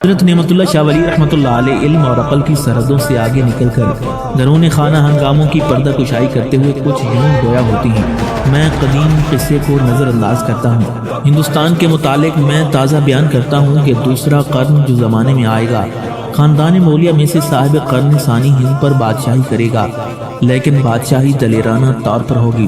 حضرت نعمت اللہ شاہ ولی رحمۃ اللہ علیہ علم اور عقل کی سرحدوں سے آگے نکل کر درون خانہ ہنگاموں کی پردہ کشائی کرتے ہوئے کچھ یوں گویا ہوتی ہیں۔ میں قدیم قصے کو نظر انداز کرتا ہوں۔ ہندوستان کے متعلق میں تازہ بیان کرتا ہوں کہ دوسرا قرن جو زمانے میں آئے گا، خاندان مولیہ میں سے صاحب قرن ثانی ہند پر بادشاہی کرے گا، لیکن بادشاہی دلیرانہ طور پر ہوگی۔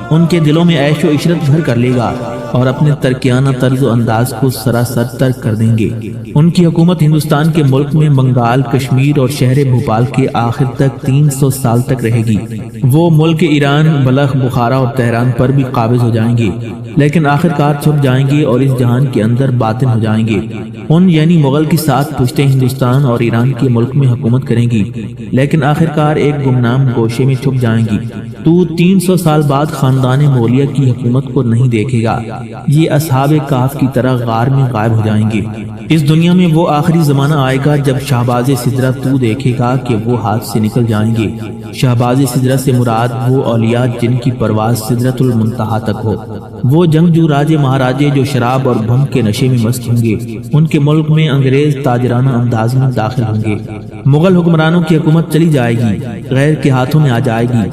ان کے دلوں میں عیش و عشرت بھر کر لے گا اور اپنے ترکیانہ طرز و انداز کو سراسر ترک کر دیں گے۔ ان کی حکومت ہندوستان کے ملک میں بنگال، کشمیر اور شہر بھوپال کے آخر تک 300 سال تک رہے گی۔ وہ ملک ایران، بلخ، بخارا اور تہران پر بھی قابض ہو جائیں گے، لیکن آخر کار چھپ جائیں گے اور اس جہان کے اندر باطن ہو جائیں گے۔ ان یعنی مغل کی 7 پشتیں ہندوستان اور ایران کے ملک میں حکومت کریں گی، لیکن آخر کار ایک گمنام گوشے میں چھپ جائیں گی۔ تو 300 سال بعد خاندان مولیہ کی حکومت کو نہیں دیکھے گا، یہ اصحاب کہف کی طرح غار میں غائب ہو جائیں گے۔ اس دنیا میں وہ آخری زمانہ آئے گا جب شہباز سدرہ تو دیکھے گا کہ وہ ہاتھ سے نکل جائیں گے۔ شہباز سدرہ سے مراد وہ اولیاء جن کی پرواز سدرۃ المنتہا تک ہو، وہ جنگجو راجے مہاراجے جو شراب اور بھنگ کے نشے میں مست ہوں گے۔ ان کے ملک میں انگریز تاجرانہ انداز میں داخل ہوں گے۔ مغل حکمرانوں کی حکومت چلی جائے گی، غیر کے ہاتھوں میں آ جائے گی۔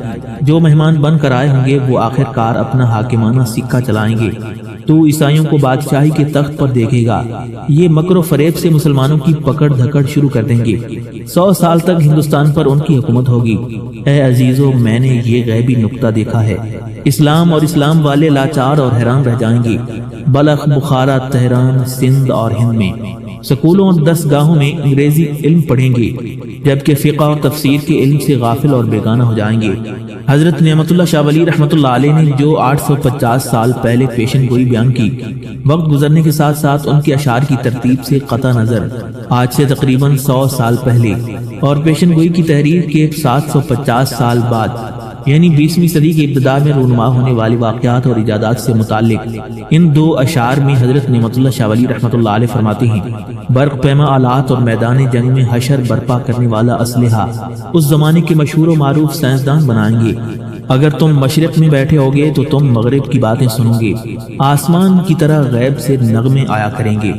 جو مہمان بن کر آئے ہوں گے وہ آخر کار اپنا حاکمانہ سکہ چلائیں گے۔ تو عیسائیوں کو بادشاہی کے تخت پر دیکھے گا، یہ مکر و فریب سے مسلمانوں کی پکڑ دھکڑ شروع کر دیں گے۔ 100 سال تک ہندوستان پر ان کی حکومت ہوگی۔ اے عزیزو، میں نے یہ غیبی نقطہ دیکھا ہے۔ اسلام اور اسلام والے لاچار اور حیران رہ جائیں گے۔ بلخ، بخارا، تہران، سندھ اور ہند میں سکولوں اور درسگاہوں میں انگریزی علم پڑھیں گے، جبکہ فقہ اور تفسیر کے علم سے غافل اور بیگانہ ہو جائیں گے۔ حضرت نعمت اللہ شاہ ولی رحمۃ اللہ علیہ نے جو 850 سال پہلے پیشن گوئی بیان کی، وقت گزرنے کے ساتھ ساتھ ان کے اشعار کی ترتیب سے قطع نظر آج سے تقریباً 100 سال پہلے اور پیشن گوئی کی تحریر کے 750 سال بعد یعنی 20ویں صدی کی ابتدا میں رونما ہونے والی واقعات اور ایجادات سے متعلق ان 2 اشعار میں حضرت نعمت اللہ شاہ ولی رحمۃ اللہ علیہ فرماتے ہیں: برق پیما آلات اور میدان جنگ میں حشر برپا کرنے والا اسلحہ اس زمانے کے مشہور و معروف سائنسدان بنائیں گے۔ اگر تم مشرق میں بیٹھے ہوگے تو تم مغرب کی باتیں سنو گے۔ آسمان کی طرح غیب سے نغمے آیا کریں گے۔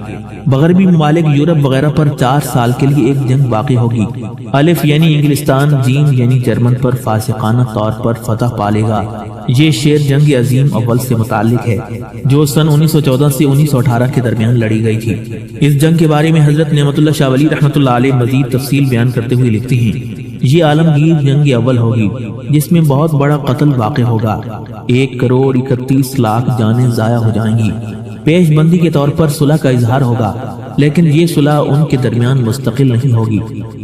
مغربی ممالک یورپ وغیرہ پر 4 سال کے لیے ایک جنگ باقی ہوگی۔ الف یعنی انگلستان، جیم یعنی جرمن پر فاسقانہ طور پر فتح پالے گا۔ یہ شعر جنگ عظیم اول سے متعلق ہے جو سن 1914 سے 1918 کے درمیان لڑی گئی تھی۔ اس جنگ کے بارے میں حضرت نعمت اللہ شاہ ولی رحمۃ اللہ علیہ مزید تفصیل بیان کرتے ہوئے لکھتے ہیں: یہ عالمگیر جنگ اول ہوگی جس میں بہت بڑا قتل واقع ہوگا۔ 1,31,00,000 جانیں ضائع ہو جائیں گی۔ پیش بندی کے طور پر صلح کا اظہار ہوگا، لیکن یہ صلح ان کے درمیان مستقل نہیں ہوگی۔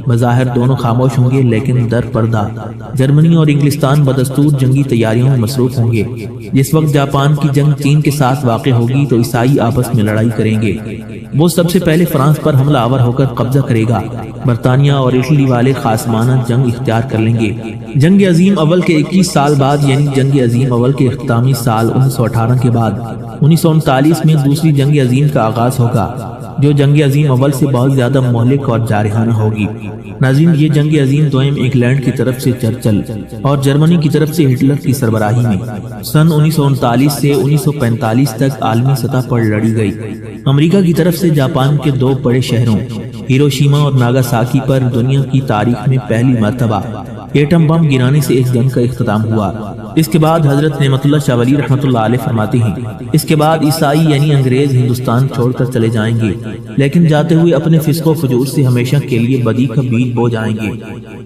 بظاہر دونوں خاموش ہوں گے، لیکن در پردہ جرمنی اور انگلستان بدستور جنگی تیاریوں میں مصروف ہوں گے۔ جس وقت جاپان کی جنگ چین کے ساتھ واقع ہوگی تو عیسائی آپس میں لڑائی کریں گے۔ وہ سب سے پہلے فرانس پر حملہ آور ہو کر قبضہ کرے گا۔ برطانیہ اور اٹلی والے خاصمانہ جنگ اختیار کر لیں گے۔ جنگ عظیم اول کے 21 سال بعد یعنی جنگ عظیم اول کے اختتامی سال 1918 کے بعد 1939 میں دوسری جنگ عظیم کا آغاز ہوگا، جو جنگ عظیم اول سے بہت زیادہ مہلک اور جارحانہ ہوگی۔ ناظرین، یہ جنگ عظیم دوئم انگلینڈ کی طرف سے چرچل اور جرمنی کی طرف سے ہٹلر کی سربراہی میں سن 1939 سے 1945 تک عالمی سطح پر لڑی گئی۔ امریکہ کی طرف سے جاپان کے 2 بڑے شہروں ہیروشیما اور ناگاساکی پر دنیا کی تاریخ میں پہلی مرتبہ ایٹم بم گرانے سے اس جنگ کا اختتام ہوا۔ اس کے بعد حضرت نعمت اللہ شاہ ولی رحمۃ اللہ علیہ فرماتے ہیں: اس کے بعد عیسائی یعنی انگریز ہندوستان چھوڑ کر چلے جائیں گے، لیکن جاتے ہوئے اپنے فسق و فجور سے ہمیشہ کے لیے بدی کا بیج بو جائیں گے۔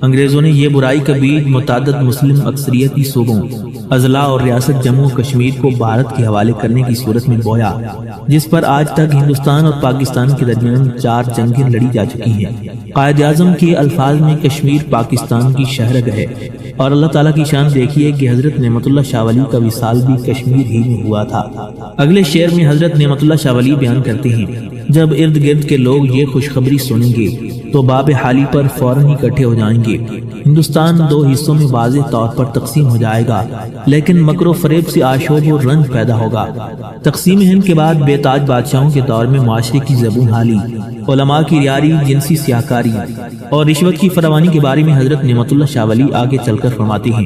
انگریزوں نے یہ برائی کا بیج متعدد مسلم اکثریتی صوبوں، اضلاع اور ریاست جموں و کشمیر کو بھارت کے حوالے کرنے کی صورت میں بویا، جس پر آج تک ہندوستان اور پاکستان کے درمیان 4 جنگیں لڑی جا چکی ہیں۔ قائد اعظم کے الفاظ میں کشمیر پاکستان کی شہرگ ہے، اور اللہ تعالیٰ کی شان دیکھیے کہ حضرت نعمت اللہ شاہ ولی کا وصال بھی کشمیر ہی میں ہوا تھا۔ اگلے شعر میں حضرت نعمت اللہ شاہ ولی بیان کرتے ہیں: جب ارد گرد کے لوگ یہ خوشخبری سنیں گے تو باب حالی پر فوراً اکٹھے ہو جائیں گے۔ ہندوستان 2 حصوں میں واضح طور پر تقسیم ہو جائے گا، لیکن مکر و فریب سے آشوب و رنج پیدا ہوگا۔ تقسیم ہند کے بعد بے تاج بادشاہوں کے دور میں معاشرے کی زبون حالی، علماء کی ریاری، جنسی سیاہکاری اور رشوت کی فراوانی کے بارے میں حضرت نعمت اللہ شاہ ولی آگے چل کر فرماتے ہیں: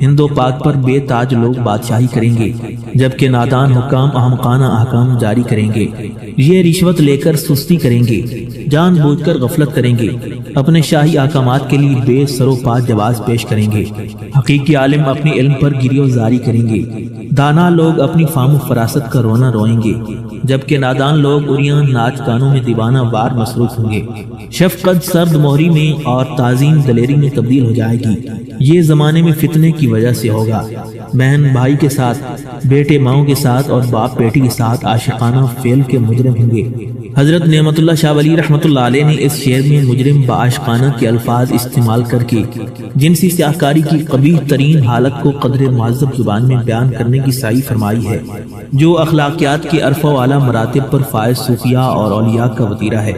ہند و پاک پر بے تاج لوگ بادشاہی کریں گے، جبکہ نادان حکام احمقانہ احکام جاری کریں گے۔ یہ رشوت عصمت لے کر سستی کریں گے، جان بوجھ کر غفلت کریں گے، اپنے شاہی احکامات کے لیے بے سر و پا جواز پیش کریں گے۔ حقیقی عالم اپنے علم پر گریہ زاری کریں گے، دانا لوگ اپنی فہم و فراست کا رونا روئیں گے، جبکہ نادان لوگ عریان ناچ گانوں میں دیوانہ وار مصروف ہوں گے۔ شفقت سرد مہری میں اور تعظیم دلیری میں تبدیل ہو جائے گی۔ یہ زمانے میں فتنے کی وجہ سے ہوگا۔ بہن بھائی کے ساتھ، بیٹے ماؤں کے ساتھ اور باپ بیٹی کے ساتھ عاشقانہ فعل کے مجرم ہوں گے۔ حضرت نعمت اللہ شاہ ولی رحمۃ اللہ علیہ نے اس شعر میں مجرم بعاشقانہ کے الفاظ استعمال کر کے جنسی سیاہکاری کی قبیح ترین حالت کو قدر معذب زبان میں بیان کرنے کی سعی فرمائی ہے، جو اخلاقیات کے عرفہ و اعلیٰ مراتب پر فائز صوفیاء اور اولیاء کا وطیرہ ہے۔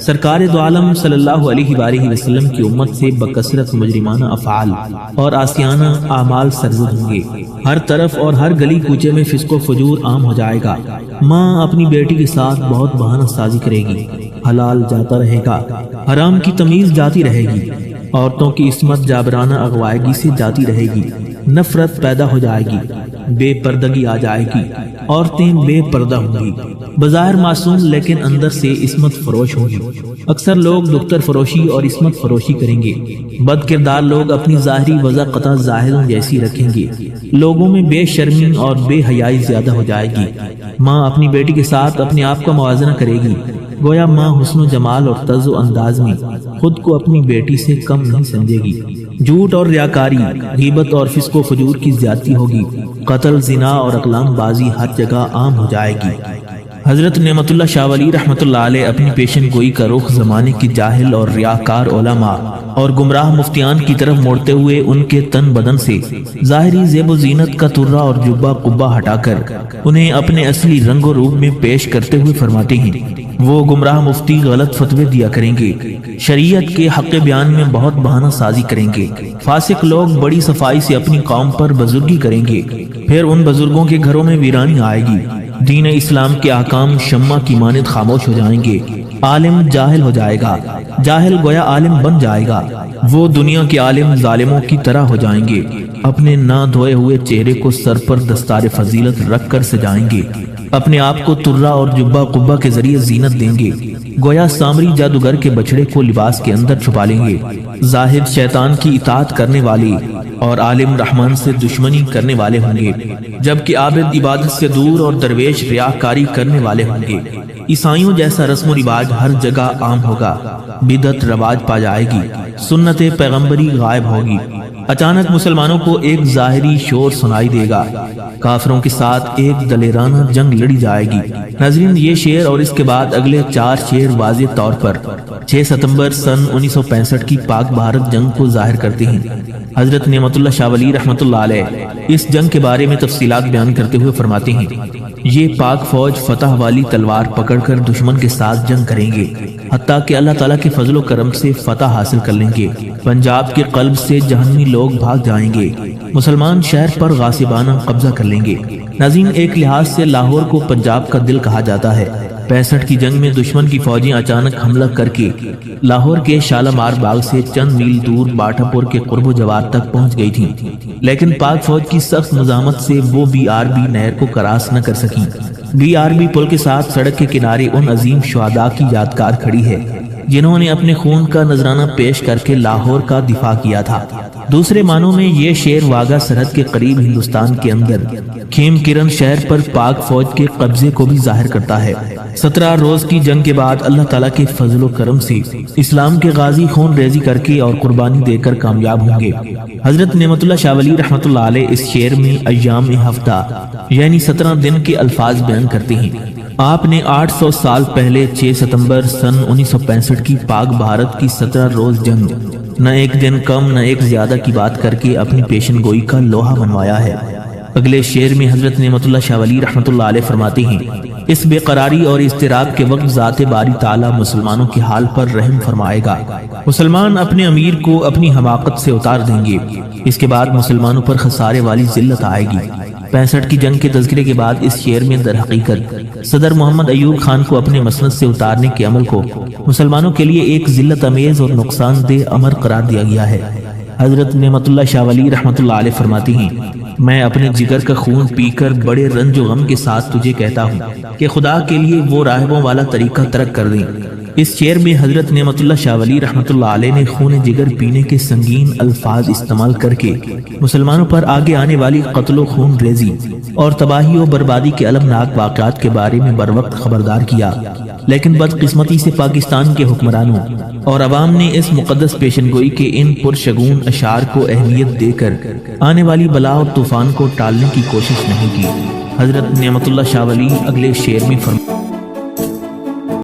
سرکار دو عالم صلی اللہ علیہ وآلہ وسلم کی امت سے بکثرت مجرمانہ افعال اور عاصیانہ اعمال سرزد ہوں گے۔ ہر طرف اور ہر گلی کوچے میں فسق و فجور عام ہو جائے گا۔ ماں اپنی بیٹی کے ساتھ بہت بہانہ سازی کرے گی، حلال جاتا رہے گا، حرام کی تمیز جاتی رہے گی، عورتوں کی عصمت جابرانہ اغوائیگی سے جاتی رہے گی، نفرت پیدا ہو جائے گی، بے پردگی آ جائے گی، عورتیں بے پردہ ہوں گی، بظاہر معصوم لیکن اندر سے عصمت فروش ہوں گی۔ اکثر لوگ دختر فروشی اور عصمت فروشی کریں گے۔ بد کردار لوگ اپنی ظاہری وضع قطع ظاہروں جیسی رکھیں گے۔ لوگوں میں بے شرمی اور بے حیائی زیادہ ہو جائے گی۔ ماں اپنی بیٹی کے ساتھ اپنے آپ کا موازنہ کرے گی، گویا ماں حسن و جمال اور طرز و انداز میں خود کو اپنی بیٹی سے کم نہیں سمجھے گی۔ جھوٹ اور ریاکاری، غیبت اور فسق و فجور کی زیادتی ہوگی۔ قتل، زنا اور اقلام بازی ہر جگہ عام ہو جائے گی۔ حضرت نعمت اللہ شاہ ولی رحمۃ اللہ علیہ اپنی پیشن گوئی کا رخ زمانے کی جاہل اور ریاکار علماء اور گمراہ مفتیان کی طرف موڑتے ہوئے ان کے تن بدن سے ظاہری زیب و زینت کا ترہ اور جبہ قبہ ہٹا کر انہیں اپنے اصلی رنگ و روپ میں پیش کرتے ہوئے فرماتے ہیں۔ وہ گمراہ مفتی غلط فتوے دیا کریں گے، شریعت کے حق بیان میں بہت بہانہ سازی کریں گے۔ فاسق لوگ بڑی صفائی سے اپنی قوم پر بزرگی کریں گے، پھر ان بزرگوں کے گھروں میں ویرانی آئے گی۔ دین اسلام کے احکام شمع کی مانند خاموش ہو جائیں گے۔ عالم جاہل ہو جائے گا، جاہل گویا عالم بن جائے گا۔ وہ دنیا کے عالم ظالموں کی طرح ہو جائیں گے، اپنے نہ دھوئے ہوئے چہرے کو سر پر دستار فضیلت رکھ کر سجائیں گے، اپنے آپ کو ترہ اور جبہ قبہ کے ذریعے زینت دیں گے، گویا سامری جادوگر کے بچڑے کو لباس کے اندر چھپا لیں گے۔ زاہد شیطان کی اطاعت کرنے والے اور عالم رحمان سے دشمنی کرنے والے ہوں گے، جبکہ عابد عبادت سے دور اور درویش ریاکاری کرنے والے ہوں گے۔ عیسائیوں جیسا رسم و رواج ہر جگہ عام ہوگا، بدعت رواج پا جائے گی، سنت پیغمبری غائب ہوگی۔ اچانک مسلمانوں کو ایک ظاہری شور سنائی دے گا، کافروں کے ساتھ ایک دلیرانہ جنگ لڑی جائے گی۔ ناظرین، یہ شعر اور اس کے بعد اگلے 4 شعر واضح طور پر 6 ستمبر سن 1965 کی پاک بھارت جنگ کو ظاہر کرتے ہیں۔ حضرت نعمت اللہ شاہ ولی رحمۃ اللہ علیہ اس جنگ کے بارے میں تفصیلات بیان کرتے ہوئے فرماتے ہیں، یہ پاک فوج فتح والی تلوار پکڑ کر دشمن کے ساتھ جنگ کریں گے، حتیٰ کہ اللہ تعالیٰ کے فضل و کرم سے فتح حاصل کر لیں گے۔ پنجاب کے قلب سے جہنمی لوگ بھاگ جائیں گے، مسلمان شہر پر غاصبانہ قبضہ کر لیں گے۔ ناظرین، ایک لحاظ سے لاہور کو پنجاب کا دل کہا جاتا ہے۔ 65 کی جنگ میں دشمن کی فوجیں اچانک حملہ کر کے لاہور کے شالامار باغ سے چند میل دور باٹھا پور کے قرب و جوار تک پہنچ گئی تھیں، لیکن پاک فوج کی سخت مزاحمت سے وہ BRB نہر کو کراس نہ کر سکیں۔ BRB پل کے ساتھ سڑک کے کنارے ان عظیم شہداء کی یادگار کھڑی ہے جنہوں نے اپنے خون کا نذرانہ پیش کر کے لاہور کا دفاع کیا تھا۔ دوسرے معنوں میں یہ شعر واگہ سرحد کے قریب ہندوستان کے اندر کھیم کرن شہر پر پاک فوج کے قبضے کو بھی ظاہر کرتا ہے۔ 17 روز کی جنگ کے بعد اللہ تعالیٰ کے فضل و کرم سے اسلام کے غازی خون ریزی کر کے اور قربانی دے کر کامیاب ہوں گے۔ حضرت نعمت اللہ شاہ ولی رحمۃ اللہ علیہ اس شعر میں ایام ہفتہ یعنی 17 دن کے الفاظ بیان کرتے ہیں۔ آپ نے 800 سال پہلے 6 ستمبر سن 1965 کی پاک بھارت کی 17 روز جنگ نہ ایک دن کم نہ ایک زیادہ کی بات کر کے اپنی پیشن گوئی کا لوہا بنوایا ہے۔ اگلے شعر میں حضرت نعمت اللہ شاہ ولی رحمۃ اللہ علیہ فرماتے ہیں، اس بے قراری اور اضطراب کے وقت ذات باری تعالیٰ مسلمانوں کے حال پر رحم فرمائے گا۔ مسلمان اپنے امیر کو اپنی حماقت سے اتار دیں گے، اس کے بعد مسلمانوں پر خسارے والی ذلت آئے گی۔ 65 کی جنگ کے تذکرے کے بعد اس شعر میں در حقیقت صدر محمد ایوب خان کو اپنے مسند سے اتارنے کے عمل کو مسلمانوں کے لیے ایک ذلت امیز اور نقصان دہ امر قرار دیا گیا ہے۔ حضرت نعمت اللہ شاہ ولی رحمۃ اللہ علیہ فرماتی ہیں، میں اپنے جگر کا خون پی کر بڑے رنج و غم کے ساتھ تجھے کہتا ہوں کہ خدا کے لیے وہ راہبوں والا طریقہ ترک کر دیں۔ اس شعر میں حضرت نعمت اللہ شاہ ولی رحمۃ اللہ علیہ نے خون جگر پینے کے سنگین الفاظ استعمال کر کے مسلمانوں پر آگے آنے والی قتل و خون ریزی اور تباہی و بربادی کے المناک واقعات کے بارے میں بروقت خبردار کیا، لیکن بدقسمتی سے پاکستان کے حکمرانوں اور عوام نے اس مقدس پیشن گوئی کے ان پرشگون اشعار کو اہمیت دے کر آنے والی بلا اور طوفان کو ٹالنے کی کوشش نہیں کی۔ حضرت نعمت اللہ شاہ ولی اگلے شعر میں فرماتے